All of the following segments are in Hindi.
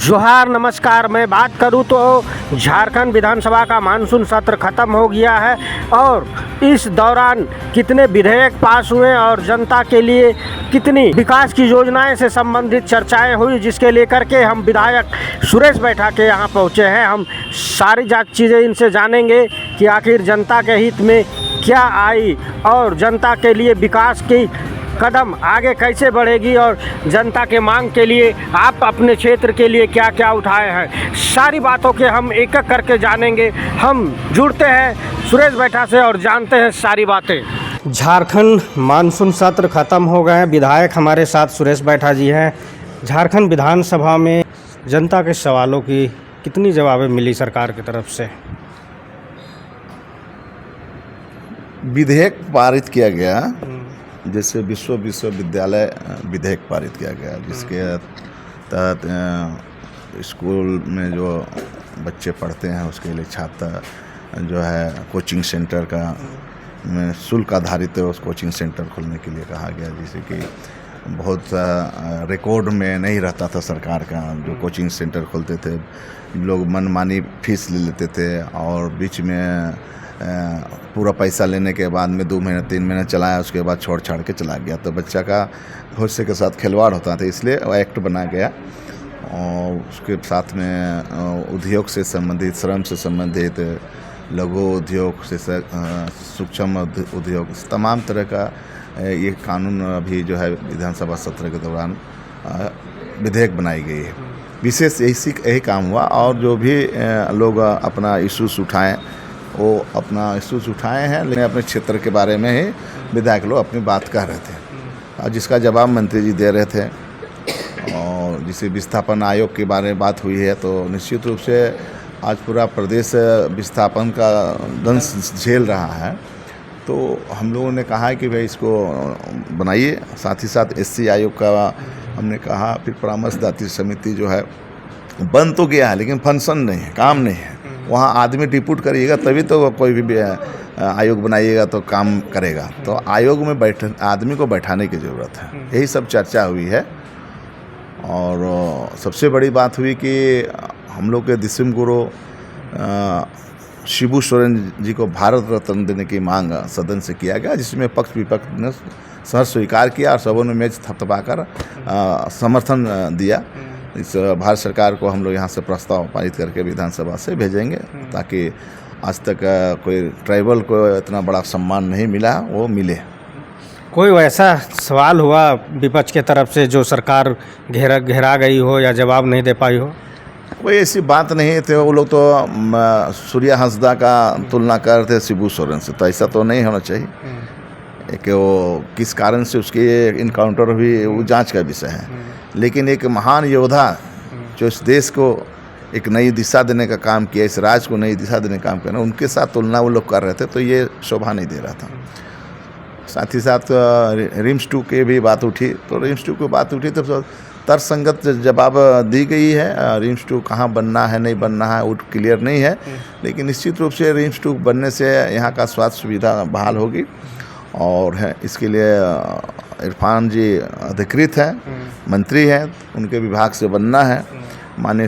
जोहार नमस्कार। मैं बात करूं तो झारखंड विधानसभा का मानसून सत्र खत्म हो गया है और इस दौरान कितने विधेयक पास हुए और जनता के लिए कितनी विकास की योजनाएं से संबंधित चर्चाएं हुई, जिसके लेकर के हम विधायक सुरेश बैठा के यहाँ पहुँचे हैं। हम सारी चीज़ें इनसे जानेंगे कि आखिर जनता के हित में क्या आई और जनता के लिए विकास की कदम आगे कैसे बढ़ेगी और जनता के मांग के लिए आप अपने क्षेत्र के लिए क्या क्या उठाए हैं। सारी बातों के हम एक एक करके जानेंगे। हम जुड़ते हैं सुरेश बैठा से और जानते हैं सारी बातें। झारखंड मानसून सत्र खत्म हो गए हैं। विधायक हमारे साथ सुरेश बैठा जी हैं। झारखंड विधानसभा में जनता के सवालों की कितनी जवाबें मिली सरकार की तरफ से? विधेयक पारित किया गया, जैसे विश्वविद्यालय विधेयक पारित किया गया, जिसके तहत स्कूल में जो बच्चे पढ़ते हैं उसके लिए छात्र जो है कोचिंग सेंटर का में शुल्क आधारित उस कोचिंग सेंटर खोलने के लिए कहा गया, जिसे कि बहुत रिकॉर्ड में नहीं रहता था सरकार का। जो कोचिंग सेंटर खोलते थे लोग मनमानी फीस ले लेते थे और बीच में पूरा पैसा लेने के बाद में 2 महीने 3 महीने चलाया, उसके बाद छोड़ छाड़ के चला गया, तो बच्चा का भविष्य के साथ खिलवाड़ होता था। इसलिए वो एक्ट बना गया और उसके साथ में उद्योग से संबंधित, श्रम से संबंधित, लघु उद्योग से सूक्ष्म उद्योग, तमाम तरह का ये कानून अभी जो है विधानसभा सत्र के दौरान विधेयक बनाई गई है। विशेष यही काम हुआ और जो भी लोग अपना इश्यूज उठाएं वो अपना इश्यूज उठाए हैं, लेकिन अपने क्षेत्र के बारे में ही विधायक लोग अपनी बात कह रहे थे और जिसका जवाब मंत्री जी दे रहे थे। और जिसे विस्थापन आयोग के बारे में बात हुई है, तो निश्चित रूप से आज पूरा प्रदेश विस्थापन का दंश झेल रहा है, तो हम लोगों ने कहा कि भाई इसको बनाइए। साथ ही साथ SC आयोग का हमने कहा, फिर परामर्शदात्री समिति जो है बन तो गया है लेकिन फंक्शन नहीं है, काम नहीं है। वहाँ आदमी डिप्यूट करिएगा तभी तो कोई भी आयोग बनाइएगा तो काम करेगा, तो आयोग में आदमी को बैठाने की ज़रूरत है। यही सब चर्चा हुई है और सबसे बड़ी बात हुई कि हम लोग के दिसम गुरु शिबू सोरेन जी को भारत रत्न देने की मांग सदन से किया गया, जिसमें पक्ष विपक्ष ने सहर्ष स्वीकार किया और सबों ने मेज थपथपाकर समर्थन दिया। इस भारत सरकार को हम लोग यहाँ से प्रस्ताव पारित करके विधानसभा से भेजेंगे, ताकि आज तक कोई ट्राइबल को इतना बड़ा सम्मान नहीं मिला, वो मिले। कोई वैसा सवाल हुआ विपक्ष के तरफ से जो सरकार घेरा गई हो या जवाब नहीं दे पाई हो? कोई ऐसी बात नहीं थे। वो लोग तो सूर्या हंसदा का तुलना कर रहे थे शिबू सोरेन से, तो ऐसा तो नहीं होना चाहिए कि वो किस कारण से उसकी इनकाउंटर हुई, वो जांच का विषय है। लेकिन एक महान योद्धा जो इस देश को एक नई दिशा देने का काम किया, इस राज्य को नई दिशा देने का काम किया, उनके साथ तुलना वो लोग कर रहे थे, तो ये शोभा नहीं दे रहा था। साथ ही साथ रिम्स 2 की भी बात उठी, तो रिम्स 2 की बात उठी तो तर्कसंगत जवाब दी गई है। रिम्स 2 कहाँ बनना है नहीं बनना है वो क्लियर नहीं है, लेकिन निश्चित रूप से रिम्स 2 बनने से यहाँ का स्वास्थ्य सुविधा बहाल होगी और है इसके लिए इरफान जी अधिकृत हैं, मंत्री हैं, उनके विभाग से बनना है। माननीय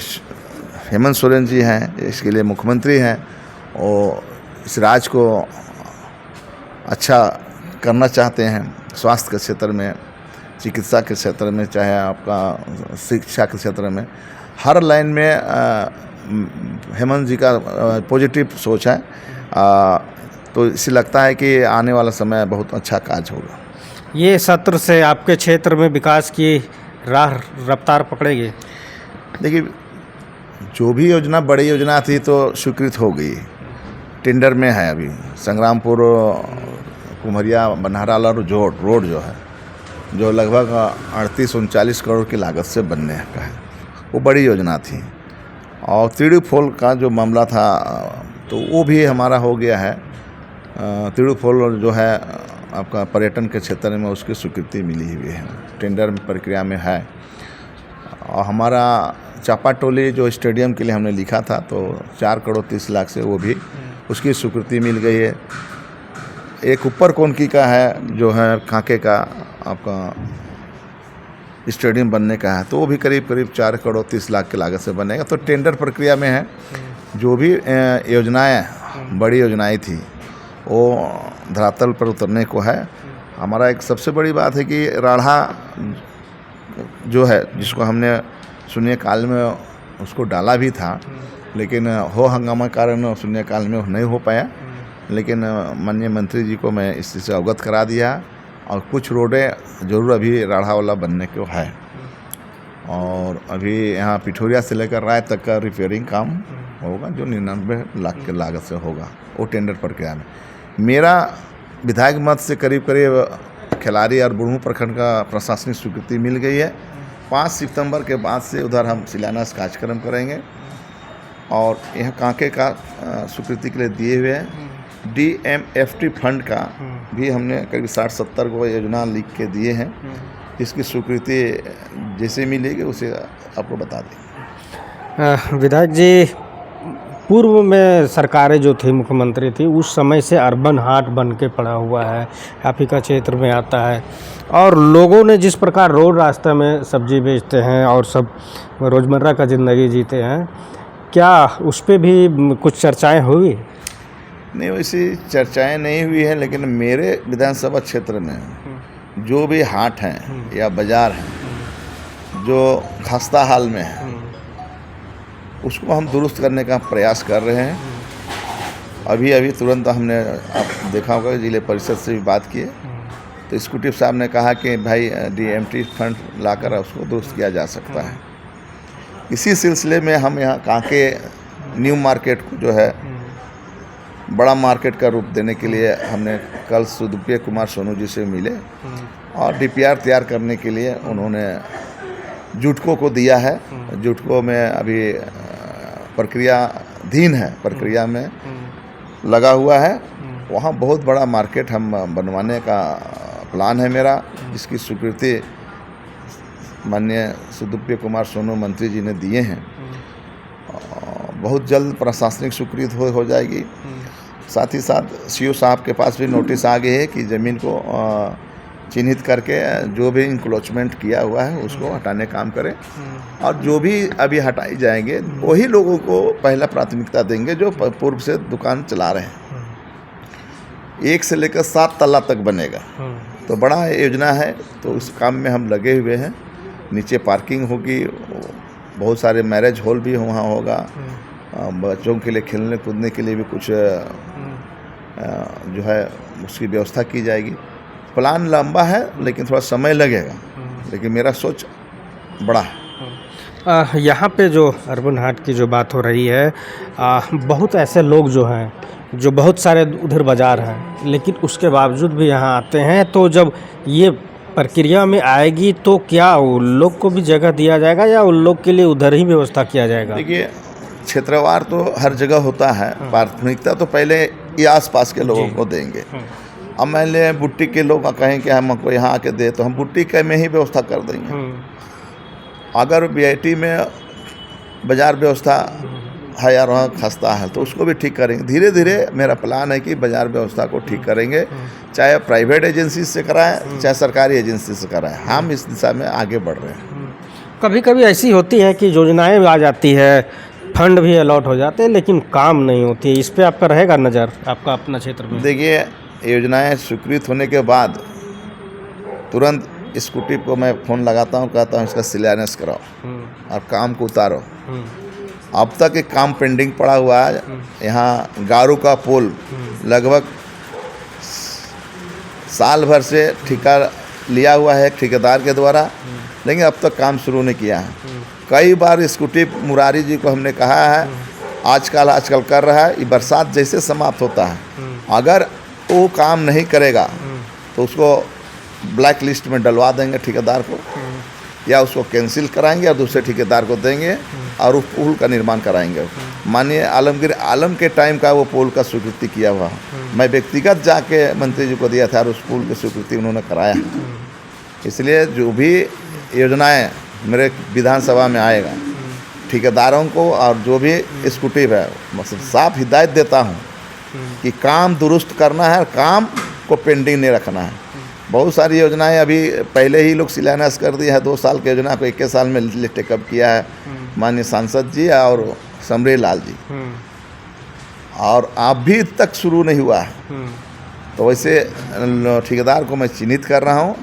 हेमंत सोरेन जी हैं, इसके लिए मुख्यमंत्री हैं और इस राज्य को अच्छा करना चाहते हैं। स्वास्थ्य के क्षेत्र में, चिकित्सा के क्षेत्र में, चाहे आपका शिक्षा के क्षेत्र में, हर लाइन में हेमंत जी का पॉजिटिव सोच है। तो इसे लगता है कि आने वाला समय बहुत अच्छा कार्य होगा। ये सत्र से आपके क्षेत्र में विकास की राह रफ्तार पकड़ेगी? देखिए, जो भी योजना बड़ी योजना थी तो स्वीकृत हो गई, टेंडर में है। अभी संग्रामपुर कुम्हरिया बनहरा रोड जो है, जो लगभग 38-39 करोड़ की लागत से बनने का है, वो बड़ी योजना थी। और तिरुफोल का जो मामला था तो वो भी हमारा हो गया है। तिरुफोल जो है आपका पर्यटन के क्षेत्र में, उसकी स्वीकृति मिली हुई है, टेंडर प्रक्रिया में है। और हमारा चापाटोली जो स्टेडियम के लिए हमने लिखा था, तो 4 करोड़ 30 लाख से वो भी उसकी स्वीकृति मिल गई है। एक ऊपर कोनकी का है जो है कांके का आपका स्टेडियम बनने का है, तो वो भी करीब करीब 4 करोड़ 30 लाख की लागत से बनेगा। तो टेंडर प्रक्रिया में है। जो भी योजनाएं बड़ी योजनाएं थी वो धरातल पर उतरने को है। हमारा एक सबसे बड़ी बात है कि राढ़ा जो है, जिसको हमने शून्यकाल में उसको डाला भी था, लेकिन हो हंगामा कारण शून्यकाल में नहीं हो पाया। लेकिन माननीय मंत्री जी को मैं इस चीज़ से अवगत करा दिया और कुछ रोडें जरूर अभी राढ़ा वाला बनने को है। और अभी यहाँ पिठोरिया से लेकर राय तक का रिपेयरिंग काम होगा, जो 99 लाख की लागत से होगा, वो टेंडर प्रक्रिया में। मेरा विधायक मत से करीब करीब खिलाड़ी और बुढ़ू प्रखंड का प्रशासनिक स्वीकृति मिल गई है। 5 सितंबर के बाद से उधर हम शिलान्यास कार्यक्रम करेंगे। और यहाँ कांके का स्वीकृति के लिए दिए हुए हैं। DMFT फंड का भी हमने करीब 60-70 को योजना लिख के दिए हैं। इसकी स्वीकृति जैसे मिलेगी उसे आपको बता देंगे। विधायक जी, पूर्व में सरकारें जो थी, मुख्यमंत्री थी, उस समय से अर्बन हाट बन के पड़ा हुआ है, आप ही का क्षेत्र में आता है। और लोगों ने जिस प्रकार रोड रास्ते में सब्जी बेचते हैं और सब रोज़मर्रा का ज़िंदगी जीते हैं, क्या उस पर भी कुछ चर्चाएं हुई? नहीं, वैसी चर्चाएं नहीं हुई हैं, लेकिन मेरे विधानसभा क्षेत्र में जो भी हाट हैं या बाज़ार हैं जो खस्ता हाल में है, उसको हम दुरुस्त करने का प्रयास कर रहे हैं। अभी तुरंत हमने, आप देखा होगा, जिले परिषद से भी बात की, तो एग्जीक्यूटिव साहब ने कहा कि भाई DMT फंड लाकर उसको दुरुस्त किया जा सकता है। इसी सिलसिले में हम यहाँ कांके न्यू मार्केट को जो है बड़ा मार्केट का रूप देने के लिए हमने कल सुदीप्य कुमार सोनू जी से मिले और DPR तैयार करने के लिए उन्होंने जुटको को दिया है। जुटको में अभी प्रक्रियाधीन है, प्रक्रिया में लगा हुआ है। वहाँ बहुत बड़ा मार्केट हम बनवाने का प्लान है मेरा, जिसकी स्वीकृति माननीय सुदीप्य कुमार सोनू मंत्री जी ने दिए हैं। बहुत जल्द प्रशासनिक स्वीकृति हो जाएगी। साथ ही साथ CO साहब के पास भी नोटिस आ गए है कि ज़मीन को चिन्हित करके जो भी इंक्रोचमेंट किया हुआ है उसको हटाने काम करें। और जो भी अभी हटाई जाएंगे वही लोगों को पहला प्राथमिकता देंगे जो पूर्व से दुकान चला रहे हैं। 1 से लेकर 7 तल्ला तक बनेगा, तो बड़ा योजना है। तो उस काम में हम लगे हुए हैं। नीचे पार्किंग होगी, बहुत सारे मैरिज हॉल भी वहाँ होगा, बच्चों के लिए खेलने कूदने के लिए भी कुछ जो है उसकी व्यवस्था की जाएगी। प्लान लंबा है लेकिन थोड़ा समय लगेगा, लेकिन मेरा सोच बड़ा है। यहाँ पे जो अर्बन हाट की जो बात हो रही है, बहुत ऐसे लोग जो हैं, जो बहुत सारे उधर बाज़ार हैं, लेकिन उसके बावजूद भी यहाँ आते हैं। तो जब ये प्रक्रिया में आएगी तो क्या उन लोग को भी जगह दिया जाएगा या उन लोग के लिए उधर ही व्यवस्था किया जाएगा? देखिए, क्षेत्रवार तो हर जगह होता है। प्राथमिकता तो पहले ये आसपास के लोगों को देंगे। अब मान लिया बुट्टी के लोग कहें कि हमको यहाँ आके दे, तो हम बुट्टी के में ही व्यवस्था कर देंगे। अगर BIT में बाज़ार व्यवस्था है या वहाँ खस्ता है तो उसको भी ठीक करेंगे। धीरे धीरे मेरा प्लान है कि बाज़ार व्यवस्था को ठीक करेंगे, चाहे प्राइवेट एजेंसी से कराएं चाहे सरकारी एजेंसी से कराएं। हम इस दिशा में आगे बढ़ रहे हैं। कभी कभी ऐसी होती है कि योजनाएं आ जाती है, फंड भी अलॉट हो जाते हैं, लेकिन काम नहीं होती है। इस पे आपका रहेगा नज़र, आपका अपना क्षेत्र में? देखिए, योजनाएं स्वीकृत होने के बाद तुरंत एग्जीक्यूटिव को मैं फ़ोन लगाता हूँ, कहता हूँ इसका शिलान्यास कराओ और काम को उतारो। अब तक एक काम पेंडिंग पड़ा हुआ है। यहाँ गारू का पुल लगभग साल भर से ठेका लिया हुआ है ठेकेदार के द्वारा, लेकिन अब तक काम शुरू नहीं किया है। कई बार एग्जीक्यूटिव मुरारी जी को हमने कहा है, आजकल कर रहा है। ये बरसात जैसे समाप्त होता है, अगर वो काम नहीं करेगा तो उसको ब्लैक लिस्ट में डलवा देंगे ठेकेदार को, या उसको कैंसिल कराएंगे और दूसरे ठेकेदार को देंगे और उस पुल का निर्माण कराएंगे। माननीय आलमगीर आलम के टाइम का वो पुल का स्वीकृति किया हुआ, मैं व्यक्तिगत जाके मंत्री जी को दिया था और उस पुल की स्वीकृति उन्होंने कराया। इसलिए जो भी योजनाएं मेरे विधानसभा में आएगा, ठेकेदारों को और जो भी एग्जीक्यूटिव है, मतलब साफ हिदायत देता हूं कि काम दुरुस्त करना है, काम को पेंडिंग नहीं रखना है। बहुत सारी योजनाएं अभी पहले ही लोग शिलान्यास कर दिया है। 2 साल की योजना को 21 साल में टेकअप किया है माननीय सांसद जी और समरी लाल जी, और अभी तक शुरू नहीं हुआ है। तो वैसे ठेकेदार को मैं चिन्हित कर रहा हूँ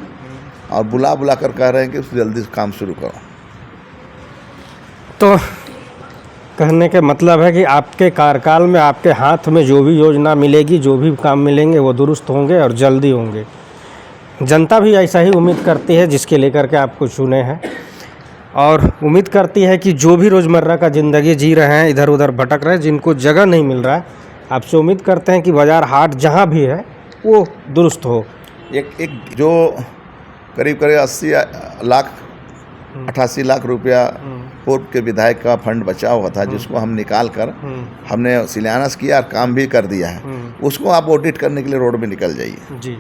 और बुला कर कह रहे हैं कि जल्दी से काम शुरू करो। तो कहने के मतलब है कि आपके कार्यकाल में आपके हाथ में जो भी योजना मिलेगी, जो भी काम मिलेंगे वो दुरुस्त होंगे और जल्दी होंगे। जनता भी ऐसा ही उम्मीद करती है जिसके लेकर के आपको चुने हैं, और उम्मीद करती है कि जो भी रोज़मर्रा का ज़िंदगी जी रहे हैं, इधर उधर भटक रहे हैं, जिनको जगह नहीं मिल रहा है, आपसे उम्मीद करते हैं कि बाज़ार हाट जहाँ भी है वो दुरुस्त हो। एक जो करीब 80 लाख 88 लाख रुपया पूर्व के विधायक का फंड बचा हुआ था, जिसको हम निकाल कर हमने शिलान्यास किया और काम भी कर दिया है, उसको आप ऑडिट करने के लिए रोड में निकल जाइए जी,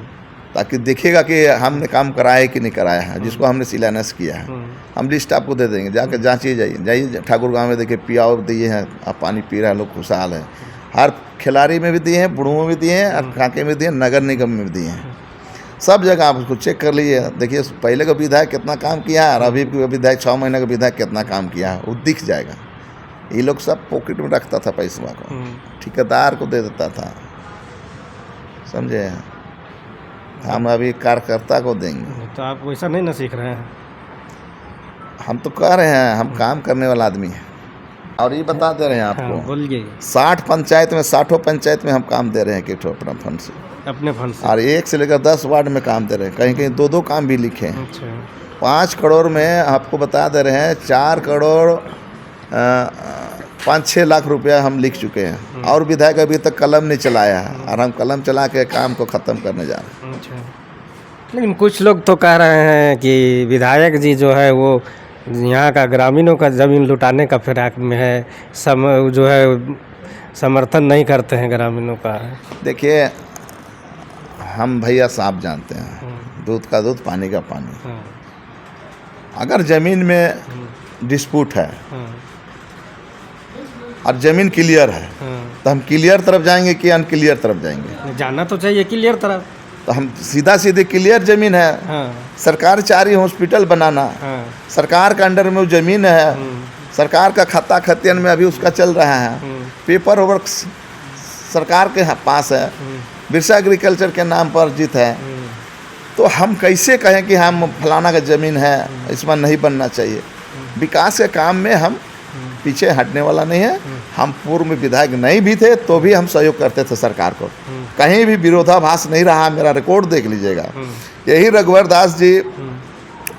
ताकि देखिएगा कि हमने काम कराया है कि नहीं कराया है। जिसको हमने शिलान्यास किया है हम लिस्ट आपको दे देंगे, जाकर जांचिए, जाइए ठाकुर गांव में देखिए पियाओ दिए हैं, आप पानी पी रहे हैं, लोग खुशहाल है। हर खिलाड़ी में भी दिए हैं, बुढ़ुओं में भी दिए हैं, और कांके में दिए हैं, नगर निगम में भी दिए हैं, सब जगह आप उसको चेक कर लीजिए। देखिए पहले का विधायक कितना काम किया है और अभी का विधायक 6 महीने का विधायक कितना काम किया है, वो दिख जाएगा। ये लोग सब पॉकेट में रखता था पैसा को, ठेकेदार को दे देता था, समझे। हम अभी कार्यकर्ता को देंगे। तो आप वैसा नहीं ना सीख रहे हैं? हम तो कह रहे हैं, हम काम करने वाला आदमी है। और ये बता दे रहे हैं आपको, हाँ, बोलिए। 60 पंचायत में 60 पंचायत में हम काम दे रहे हैं कि अपना फंड से, अपने फंड से, और 1 से लेकर 10 वार्ड में काम दे रहे हैं, कहीं कहीं 2-2 काम भी लिखे हैं। अच्छा। 5 करोड़ में आपको बता दे रहे हैं 4 करोड़ 5-6 लाख रुपया हम लिख चुके हैं, और विधायक अभी तक कलम नहीं चलाया है, और हम कलम चला के काम को ख़त्म करने जा रहे हैं। अच्छा। लेकिन कुछ लोग तो कह रहे हैं कि विधायक जी जो है वो यहाँ का ग्रामीणों का ज़मीन लुटाने का फिराक में है, जो है समर्थन नहीं करते हैं ग्रामीणों का। देखिए हम भैया साहब जानते हैं, दूध का दूध पानी का पानी। अगर ज़मीन में डिस्प्यूट है और ज़मीन क्लियर है तो हम क्लियर तरफ जाएंगे कि अनक्लियर तरफ जाएंगे? जाना तो चाहिए क्लियर तरफ। तो हम सीधा सीधे क्लियर ज़मीन है, सरकार चाह रही है हॉस्पिटल बनाना, सरकार के अंडर में वो ज़मीन है, सरकार का खाता खतियन में अभी उसका चल रहा है, पेपर वर्क सरकार के पास है, बिरसा एग्रीकल्चर के नाम पर अर्जित है, तो हम कैसे कहें कि हम फलाना का ज़मीन है इसमें नहीं बनना चाहिए? विकास के काम में हम पीछे हटने वाला नहीं है। हम पूर्व में विधायक नहीं भी थे तो भी हम सहयोग करते थे सरकार को, कहीं भी विरोधाभास नहीं रहा। मेरा रिकॉर्ड देख लीजिएगा। यही रघुवर दास जी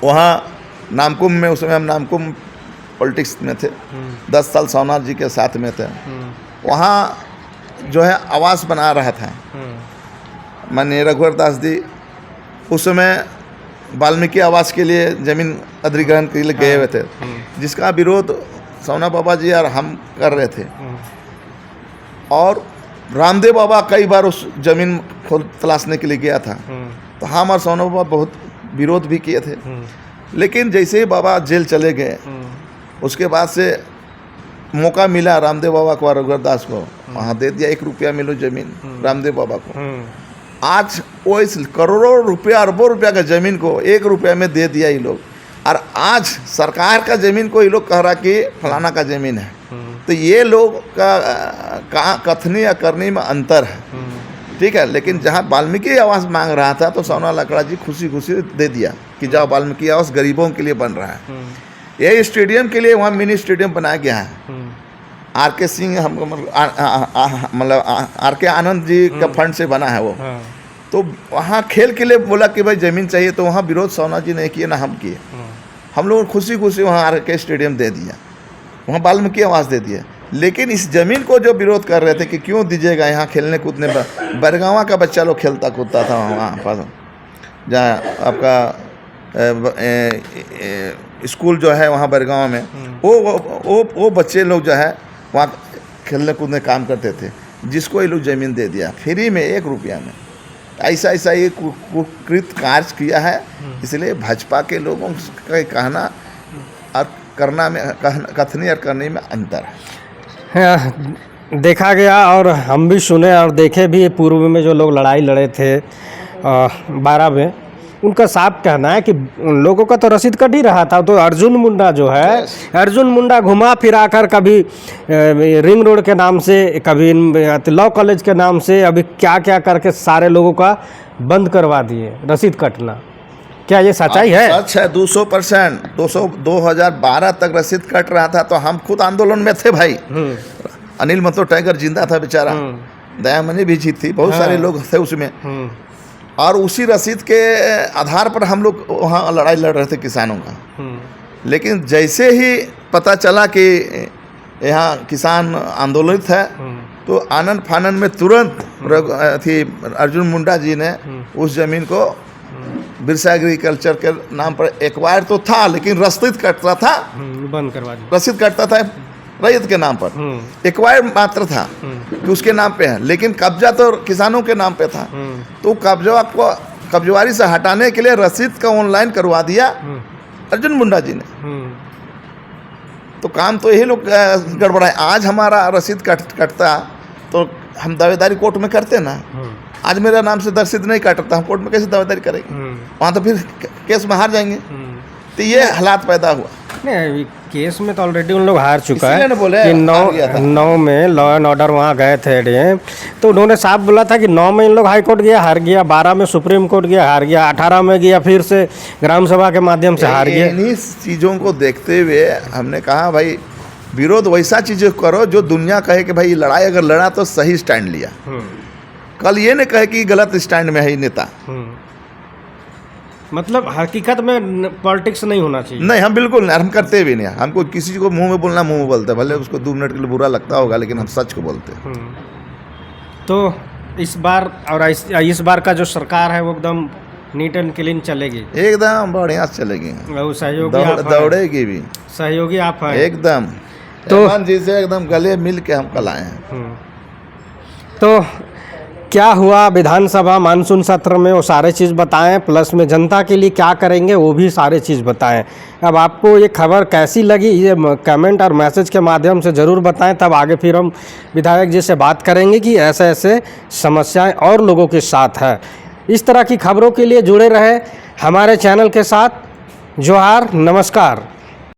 वहाँ नामकुम में, उसमें हम नामकुम पॉलिटिक्स में थे, 10 साल सोमनाथ जी के साथ में थे, वहाँ जो है आवास बना रहा था माननीय रघुवर दास जी। उस समय वाल्मीकि आवास के लिए ज़मीन अधिग्रहण के लिए गए हुए थे, जिसका विरोध सोना बाबा जी और हम कर रहे थे, और रामदेव बाबा कई बार उस ज़मीन को तलाशने के लिए गया था, तो हम और सोना बाबा बहुत विरोध भी किए थे। लेकिन जैसे ही बाबा जेल चले गए, उसके बाद से मौका मिला रामदेव बाबा को और रघुवर दास को, वहाँ दे दिया, 1 रुपया मिलो ज़मीन रामदेव बाबा को। आज वो इस करोड़ों रुपया अरबों रुपया का ज़मीन को 1 रुपया में दे दिया ये लोग, और आज सरकार का ज़मीन को ये लोग कह रहा कि फलाना का ज़मीन है। तो ये लोग का कथनी या करनी में अंतर है, ठीक है। लेकिन जहाँ वाल्मीकि आवास मांग रहा था तो सोना लकड़ा जी खुशी खुशी दे दिया कि जाओ वाल्मीकि आवास गरीबों के लिए बन रहा है। यही स्टेडियम के लिए वहाँ मिनी स्टेडियम बनाया गया है। आर.के. सिंह हम मतलब आर.के. आनंद जी का फंड से बना है वो। तो वहाँ खेल के लिए बोला कि भाई ज़मीन चाहिए, तो वहाँ विरोध सोना जी नहीं किए ना हम किए। हम लोगों ने खुशी खुशी वहाँ आर.के. स्टेडियम दे दिया, वहाँ वाल्मीकि आवास दे दिया। लेकिन इस ज़मीन को जो विरोध कर रहे थे कि क्यों दीजिएगा, यहाँ खेलने कूदने पर बरगावा का बच्चा लोग खेलता कूदता था वहाँ पर, जहाँ आपका स्कूल जो है वहाँ बरगावा में, वो बच्चे लोग जो है वहाँ खेलने कूदने काम करते थे, जिसको ये लोग ज़मीन दे दिया फ्री में 1 रुपया में। ऐसा ये कुकृत कार्य किया है। इसलिए भाजपा के लोगों का कहना और करना में, कथनी और करने में अंतर है। देखा गया और हम भी सुने और देखे भी, पूर्व में जो लोग लड़ाई लड़े थे 12 में, उनका साफ कहना है कि उन लोगों का तो रसीद कट ही रहा था। तो अर्जुन मुंडा जो है, अर्जुन मुंडा घुमा फिरा कर कभी रिंग रोड के नाम से, कभी लॉ कॉलेज के नाम से, अभी क्या क्या करके सारे लोगों का बंद करवा दिए रसीद कटना। क्या ये सच्चाई है? सच है 200%। 2012 तक रसीद कट रहा था, तो हम खुद आंदोलन में थे भाई। अनिल मतो टाइगर जिंदा था बेचारा, दयामणि भी जीत थी, बहुत सारे लोग थे उसमें, और उसी रसीद के आधार पर हम लोग वहाँ लड़ाई लड़ रहे थे किसानों का। लेकिन जैसे ही पता चला कि यहाँ किसान आंदोलित है, तो आनंद फानन में तुरंत थी अर्जुन मुंडा जी ने उस जमीन को बिरसा एग्रीकल्चर के नाम पर एक्वायर तो था, लेकिन रसीद कटता था, बंद करवा दिया। रसीद कटता था रैयत के नाम पर, एक्वायर मात्र था कि उसके नाम पे है, लेकिन कब्जा तो किसानों के नाम पे था। तो कब्जा को कब्जवारी से हटाने के लिए रसीद का ऑनलाइन करवा दिया अर्जुन मुंडा जी ने। तो काम तो यही लोग गड़बड़ाए। आज हमारा रसीद कटता तो हम दावेदारी कोर्ट में करते ना। आज मेरा नाम से रसीद नहीं काटता, हम कोर्ट में कैसे दावेदारी करेंगे? वहाँ तो फिर केस में हार जाएंगे। तो ये हालात पैदा हुआ। नहीं, केस में तो ऑलरेडी उन लोग हार चुका है बोले कि 9 में लॉ एंड ऑर्डर वहाँ गए थे, तो उन्होंने साफ बोला था कि 9 में इन लोग हाई कोर्ट गया, हार गया, 12 में सुप्रीम कोर्ट गया, हार गया, 18 में गया, फिर से ग्राम सभा के माध्यम से हार गया। इन्हीं चीज़ों को देखते हुए हमने कहा भाई विरोध वैसा चीज़ें करो जो दुनिया कहे कि भाई लड़ाई अगर लड़ा तो सही स्टैंड लिया। कल ये न कहे कि गलत स्टैंड में है नेता। मतलब हकीकत में पॉलिटिक्स नहीं होना चाहिए। नहीं, हम बिल्कुल नहीं, हम करते भी नहीं। हमको किसी को मुंह में बोलना मुंह में बोलते हैं, भले उसको 2 मिनट के लिए बुरा लगता होगा, लेकिन हम सच को बोलते हैं। तो इस बार और इस बार का जो सरकार है वो एकदम नीट एंड क्लीन चलेगी, एकदम बढ़िया से चलेगी, सहयोगी दौड़ेगी भी, सहयोगी आप हैं एकदम। तो जी से एकदम गले मिल के हम कल आए हैं। तो क्या हुआ विधानसभा मानसून सत्र में वो सारे चीज़ बताएं, प्लस में जनता के लिए क्या करेंगे वो भी सारे चीज़ बताएं। अब आपको ये खबर कैसी लगी ये कमेंट और मैसेज के माध्यम से ज़रूर बताएं, तब आगे फिर हम विधायक जी से बात करेंगे कि ऐसे ऐसे समस्याएं और लोगों के साथ है। इस तरह की खबरों के लिए जुड़े रहे हमारे चैनल के साथ। जोहार, नमस्कार।